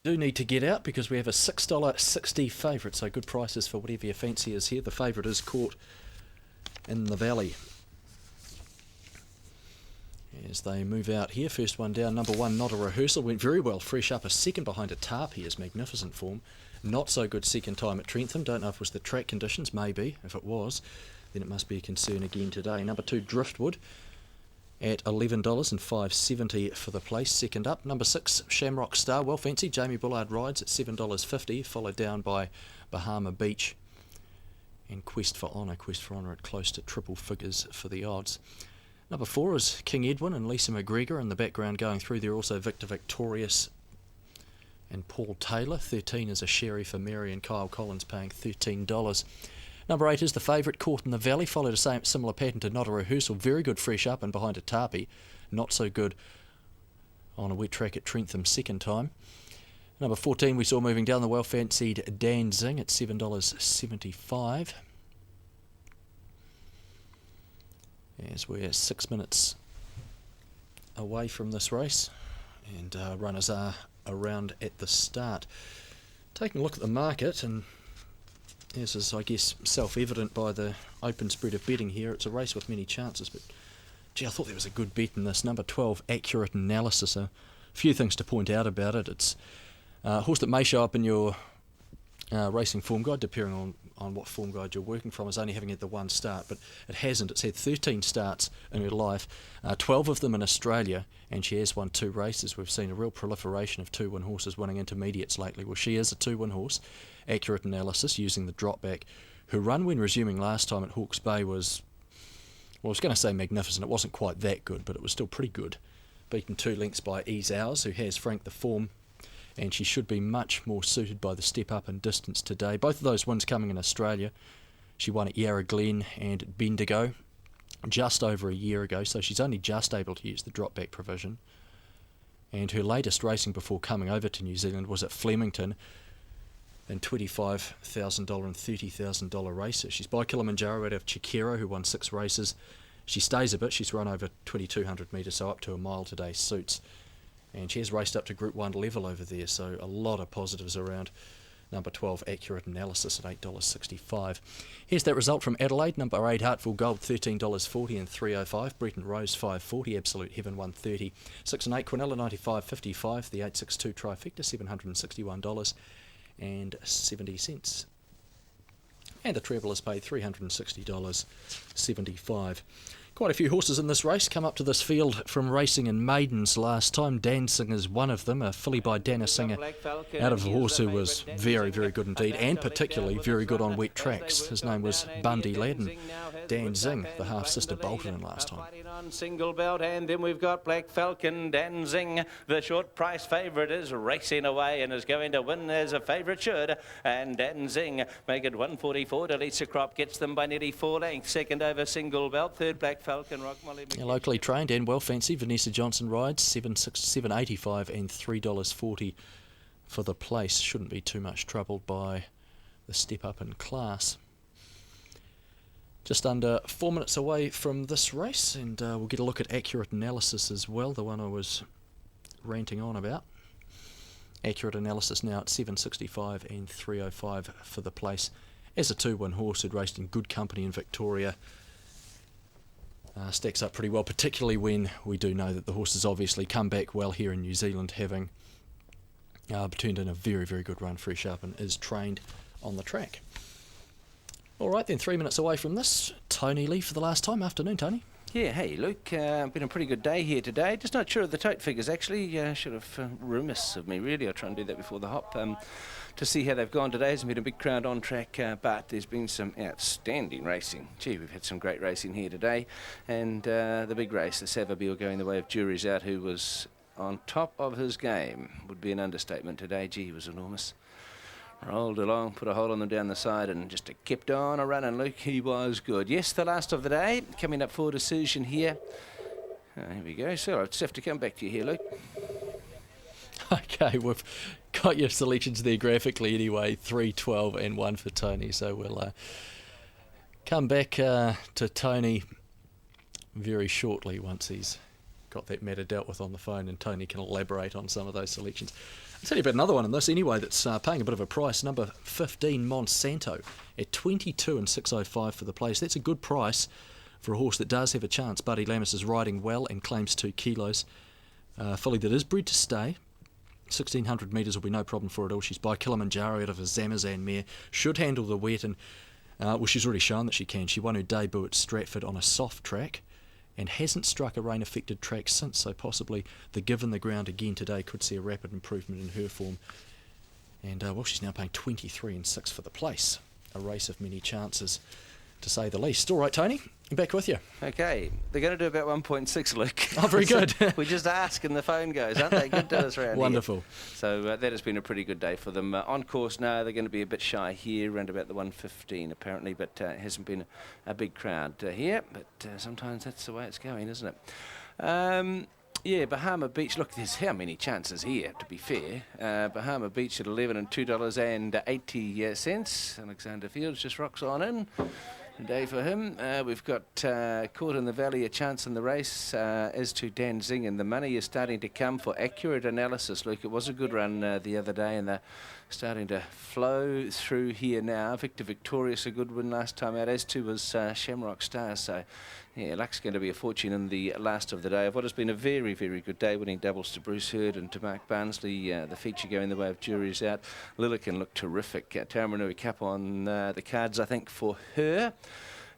do need to get out because we have a $6.60 favourite, so good prices for whatever your fancy is here. The favourite is Caught in the Valley. As they move out here, first one down, number 1, Not a Rehearsal, went very well, fresh up a second behind a Tarpey is magnificent form. Not so good second time at Trentham, don't know if it was the track conditions, maybe, if it was, then it must be a concern again today. Number 2, Driftwood, at $11 and $5.70 for the place, second up. Number 6, Shamrock Star, well fancied, Jamie Bullard rides at $7.50, followed down by Bahama Beach and Quest for Honour. Quest for Honour at close to triple figures for the odds. Number 4 is King Edwin and Lisa McGregor in the background going through there, also Victor Victorious and Paul Taylor. 13 is a Sherry for Mary and Kyle Collins paying $13. Number 8 is the favourite, Caught in the Valley, followed a similar pattern to Not a Rehearsal. Very good fresh up and behind a Tarpey. Not so good on a wet track at Trentham second time. Number 14 we saw moving down the well-fancied Dan Zing at $7.75. As we're 6 minutes away from this race and runners are around at the start. Taking a look at the market, and this is, I guess, self-evident by the open spread of betting here. It's a race with many chances, but gee, I thought there was a good bet in this. Number 12, Accurate Analysis. A few things to point out about it. It's a horse that may show up in your racing form guide, depending on what form guide you're working from, is only having had the one start, but it hasn't. It's had 13 starts in her life, 12 of them in Australia, and she has won 2 races. We've seen a real proliferation of 2-win horses winning intermediates lately. Well, she is a 2-win horse. Accurate Analysis, using the drop back. Her run when resuming last time at Hawke's Bay was, well, I was going to say magnificent. It wasn't quite that good, but it was still pretty good. Beaten 2 lengths by Ease Hours, who has franked the form, and she should be much more suited by the step up in distance today. Both of those wins coming in Australia. She won at Yarra Glen and Bendigo just over a year ago, so she's only just able to use the drop back provision. And her latest racing before coming over to New Zealand was at Flemington in $25,000 and $30,000 races. She's by Kilimanjaro out of Chikero, who won 6 races. She stays a bit. She's run over 2,200 metres, so up to a mile today suits. And she has raced up to Group 1 level over there, so a lot of positives around. Number 12, Accurate Analysis at $8.65. Here's that result from Adelaide. Number 8, Heartful Gold, $13.40 and $3.05. Breton Rose, $5.40. Absolute Heaven, $1.30. 6 and 8, Quinella, $95.55. The 862 Trifecta, $761 and 70 cents. And the treble is paid $360.75. Quite a few horses in this race come up to this field from racing in maidens last time. Dancing is one of them, a filly by Dana Singer, out of a horse who was very, very good indeed, and particularly very good on wet tracks. His name was Bundy Lad, and Dan Zing, the half-sister, bolted in last time. Single Belt, and then we've got Black Falcon, Dan Zing. The short price favourite is racing away and is going to win as a favourite should. And Dan Zing make it 144 to Lisa Crop, gets them by nearly 4 lengths. Second over Single Belt, third Black Falcon, Rock Molly. Locally trained and well fancy, Vanessa Johnson rides $7.85 and $3.40 for the place. Shouldn't be too much troubled by the step up in class. Just under 4 minutes away from this race, and we'll get a look at Accurate Analysis as well, the one I was ranting on about. Accurate Analysis now at $7.65 and $3.05 for the place. As a 2-win horse who'd raced in good company in Victoria, stacks up pretty well, particularly when we do know that the horse has obviously come back well here in New Zealand, having turned in a very, very good run fresh up and is trained on the track. All right, then, 3 minutes away from this, Tony Lee for the last time. Afternoon, Tony. Yeah, hey, Luke. Been a pretty good day here today. Just not sure of the tote figures, actually. Should have remiss of me, really. I'll try and do that before the hop to see how they've gone today. There's been a big crowd on track, but there's been some outstanding racing. Gee, we've had some great racing here today. And the big race, the Savabeel, going the way of Jury's Out, who was on top of his game, would be an understatement today. Gee, he was enormous. Rolled along, put a hole on them down the side, and just kept on a running. Luke, he was good. Yes, the last of the day, coming up for decision here. Here we go. So I'll just have to come back to you here, Luke. Okay, we've got your selections there graphically anyway, 3, 12 and 1 for Tony. So we'll come back to Tony very shortly once he's got that matter dealt with on the phone, and Tony can elaborate on some of those selections. I'll tell you about another one in this anyway that's paying a bit of a price. Number 15, Monsanto, at 22 and 605 for the place. That's a good price for a horse that does have a chance. Buddy Lammis is riding well and claims 2 kilos. Filly that is bred to stay. 1,600 metres will be no problem for it all. She's by Kilimanjaro out of a Zamazan mare. Should handle the wet, and well, she's already shown that she can. She won her debut at Stratford on a soft track and hasn't struck a rain-affected track since, so possibly the given the ground again today could see a rapid improvement in her form. And well, she's now paying 23 and 6 for the place. A race of many chances, to say the least. All right, Tony, I'm back with you. Okay, they're going to do about 1.6, Luke. Oh, very good. We just ask and the phone goes, aren't they? Good to us around Wonderful. here. So that has been a pretty good day for them. On course now, they're going to be a bit shy here, around about the 1:15 apparently, but it hasn't been a big crowd here. But sometimes that's the way it's going, isn't it? Yeah, Bahama Beach. Look, there's how many chances here, to be fair. Bahama Beach at $11 and $2.80. Alexander Fields just rocks on in. Day for him. We've got Caught in the Valley, a chance in the race, as to Dan Zing, and the money is starting to come for accurate analysis. Luke, it was a good run the other day, and they're starting to flow through here now. Victor Victorious, a good win last time out, as too was Shamrock Star. So, yeah, luck's going to be a fortune in the last of the day of what has been a very, very good day, winning doubles to Bruce Hurd and to Mark Barnsley. The feature going the way of juries out. Lillican looked terrific. Taramanui Cup on the cards, I think, for her.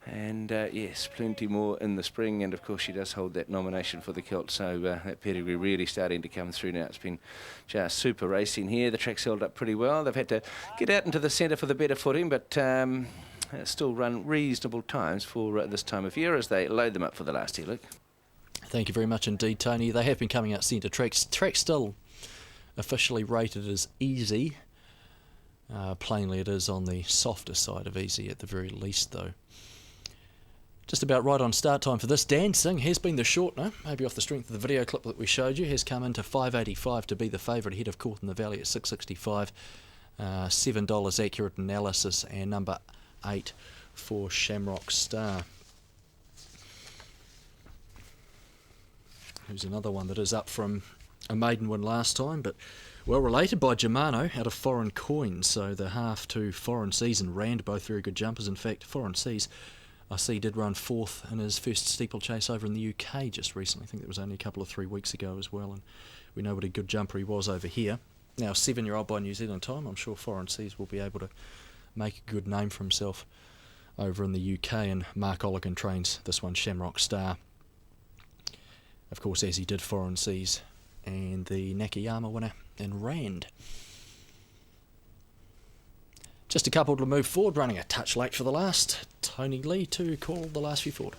And yes, plenty more in the spring, and of course she does hold that nomination for the Kilt, so that pedigree really starting to come through now. It's been just super racing here. The track's held up pretty well. They've had to get out into the centre for the better footing, but still run reasonable times for this time of year as they load them up for the last year, Luke. Thank you very much indeed, Tony. They have been coming out centre. Track still officially rated as easy. Plainly it is on the softer side of easy at the very least, though. Just about right on start time for this. Dan Zing has been the shortener, maybe off the strength of the video clip that we showed you, has come into $5.85 to be the favourite ahead of Caught in the Valley at $6.65. $7 accurate analysis, and number 8 for Shamrock Star. Who's another one that is up from a maiden win last time, but well related by Germano out of Foreign Coins. So the half to Foreign Seas and Rand, both very good jumpers. In fact, Foreign Seas, I see, did run 4th in his first steeplechase over in the UK just recently. I think that was only a couple of 3 weeks ago as well, and we know what a good jumper he was over here. Now, 7-year-old by New Zealand time, I'm sure Foreign Seas will be able to make a good name for himself over in the UK, and Mark Olligan trains this one, Shamrock Star. Of course, as he did Foreign Seas and the Nakayama winner in Rand. Just a couple to move forward, running a touch late for the last. Tony Lee to call the last few forward.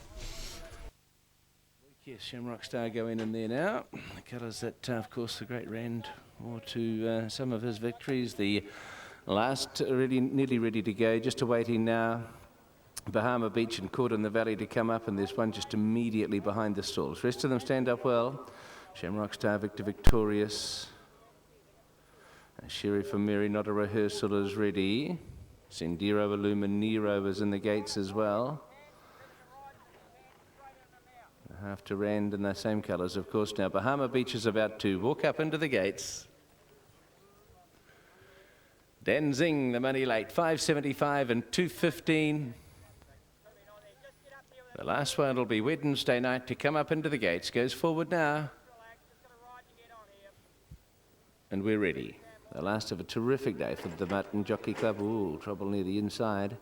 Yes, Shamrock Star going in there now. The colours that, of course, the great Rand or to some of his victories. The last nearly ready to go, just awaiting now Bahama Beach and Caught in the Valley to come up, and there's one just immediately behind the stalls. Rest of them stand up well. Shamrock Star, Victor Victorious. Sherry for Mary, Not a Rehearsal is ready. Sendiro Illuminero is in the gates as well. Half to Rand in the same colours, of course. Now Bahama Beach is about to walk up into the gates. Dan Zing, the money late, $5.75 and $2.15. The last one will be Wednesday night to come up into the gates. Goes forward now. And we're ready. The last of a terrific day for the Mutton Jockey Club. Ooh, trouble near the inside.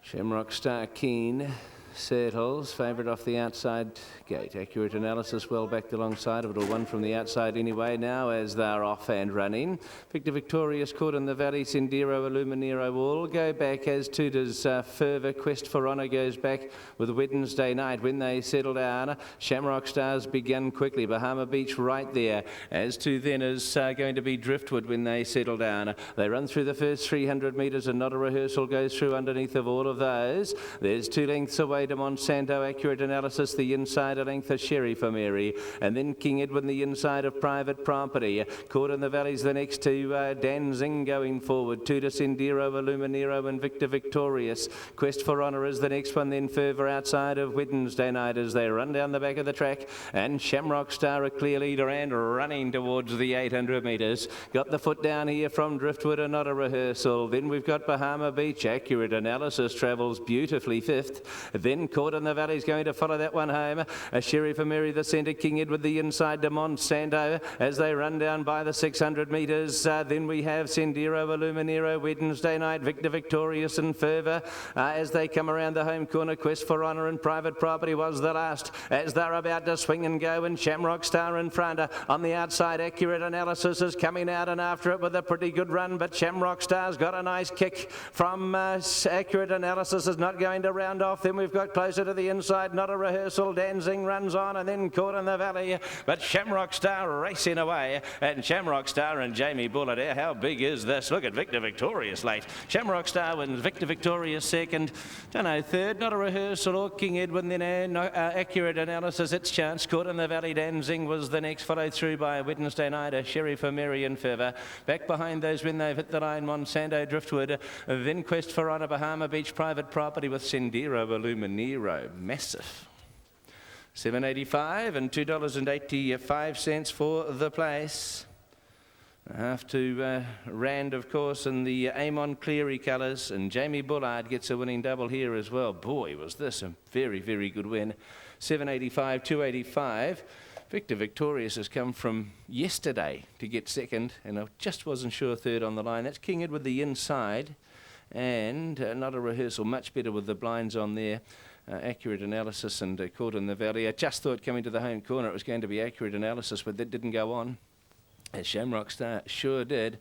Shamrock Star keen. Settles, favourite off the outside gate. Accurate analysis, well backed alongside of it, or one from the outside anyway now as they're off and running. Victor Victorious, Caught in the Valley, Sendiro Illuminero will go back, as too does Fervour. Quest for Honour goes back with Wednesday night when they settle down. Shamrock Stars begun quickly. Bahama Beach right there, as to then is going to be Driftwood when they settle down. They run through the first 300 metres and Not a Rehearsal goes through underneath of all of those. There's 2 lengths away away to Monsanto, Accurate Analysis, the inside a length of Sherry for Mary, and then King Edwin the inside of Private Property. Caught in the Valleys the next to Danzing going forward, 2 to Sendero, Illuminero and Victor Victorious. Quest for Honour is the next one, then further outside of Wednesday Night as they run down the back of the track, and Shamrock Star a clear leader and running towards the 800 metres. Got the foot down here from Driftwood and Not a Rehearsal. Then we've got Bahama Beach, Accurate Analysis travels beautifully fifth. Then Caught in the Valley's going to follow that one home. A Sherry for Mary the centre, King Edward the inside to Monsanto as they run down by the 600 metres. Then we have Sendero, Illuminero, Wednesday Night, Victor Victorious and Fervour as they come around the home corner. Quest for Honour and Private Property was the last as they're about to swing and go, and Shamrock Star in front. On the outside, Accurate Analysis is coming out and after it with a pretty good run, but Shamrock Star's got a nice kick from Accurate Analysis is not going to round off. Then we've got closer to the inside, Not a Rehearsal, Danzing runs on, and then Caught in the Valley, but Shamrock Star racing away, and Shamrock Star and Jamie Bullard. How big is this? Look at Victor Victorious late. Shamrock Star wins, Victor Victorious second, don't know, third, Not a Rehearsal or King Edwin, then Accurate Analysis, its chance. Caught in the Valley, Danzing was the next, followed through by Wednesday Night, a Sherry for Mary and Fervour. Back behind those when they've hit the line, Monsanto, Driftwood, then Quest for Honour, Bahama Beach, Private Property with Sendero, Illuminero. Massive. $7.85 and $2.85 for the place. Half to Rand, of course, in the Amon Cleary colours, and Jamie Bullard gets a winning double here as well. Boy, was this a very, very good win. $7.85, $2.85. Victor Victorious has come from yesterday to get second, and I just wasn't sure third on the line. That's King Edward the inside, and Not a Rehearsal, much better with the blinds on there. Accurate Analysis and Caught in the Valley. I just thought coming to the home corner it was going to be Accurate Analysis, but that didn't go on. Shamrock Star sure did.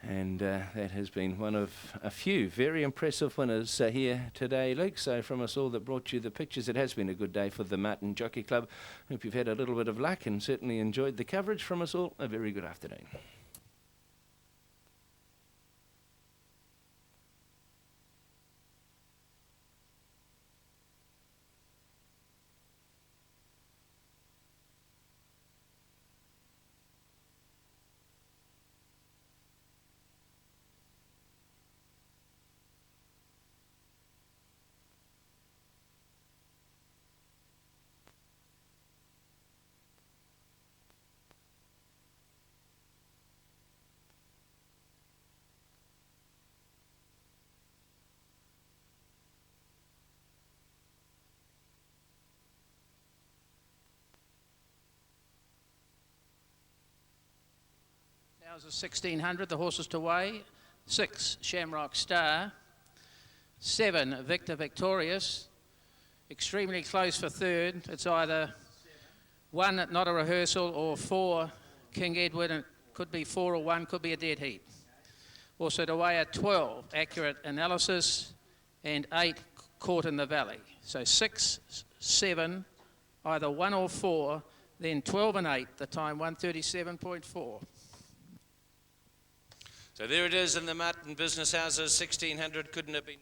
And that has been one of a few very impressive winners here today, Luke. So from us all that brought you the pictures, it has been a good day for the Martin Jockey Club. Hope you've had a little bit of luck and certainly enjoyed the coverage. From us all, a very good afternoon. Now is a 1600, the horses to weigh. 6, Shamrock Star. 7, Victor Victorious. Extremely close for third. It's either 1, Not a Rehearsal, or 4, King Edward. And it could be 4 or 1, could be a dead heat. Also to weigh at 12, Accurate Analysis, and 8, Caught in the Valley. So 6, 7, either 1 or 4, then 12 and 8, the time 1:37.4. So there it is in the Martin Business Houses, 1600, couldn't have been